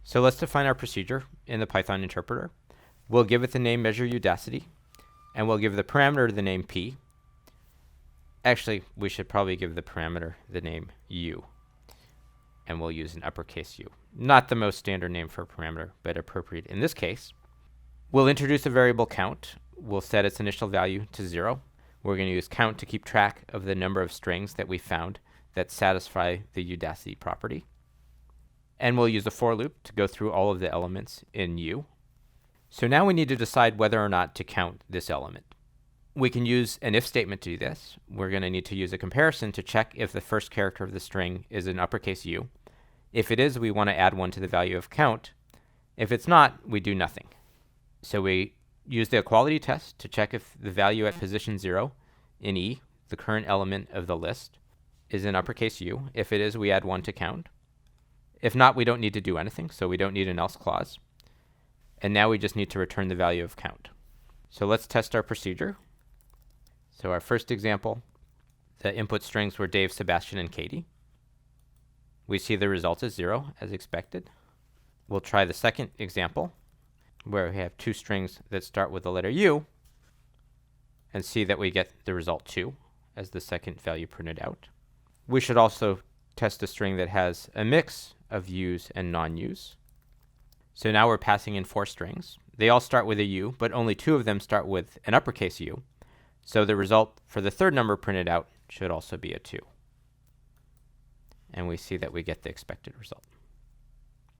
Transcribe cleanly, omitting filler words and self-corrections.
So let's define our procedure in the Python interpreter. We'll give it the name measure Udacity, and we'll give the parameter the name p. Actually, we should probably give the parameter the name u, and we'll use an uppercase U. Not the most standard name for a parameter, but appropriate in this case. We'll introduce a variable count. We'll set its initial value to 0. We're going to use count to keep track of the number of strings that we found that satisfy the Udacity property. And we'll use a for loop to go through all of the elements in U. So now we need to decide whether or not to count this element. We can use an if statement to do this. We're going to need to use a comparison to check if the first character of the string is an uppercase U. If it is, we want to add 1 to the value of count. If it's not, we do nothing. So we use the equality test to check if the value at position 0 in E, the current element of the list, is an uppercase U. If it is, we add 1 to count. If not, we don't need to do anything, so we don't need an else clause. And now we just need to return the value of count. So let's test our procedure. So our first example, the input strings were Dave, Sebastian, and Katie. We see the result is 0, as expected. We'll try the second example, where we have 2 strings that start with the letter U, and see that we get the result 2 as the second value printed out. We should also test a string that has a mix of U's and non-U's. So now we're passing in 4 strings. They all start with a U, but only 2 of them start with an uppercase U. So the result for the third number printed out should also be a 2. And we see that we get the expected result.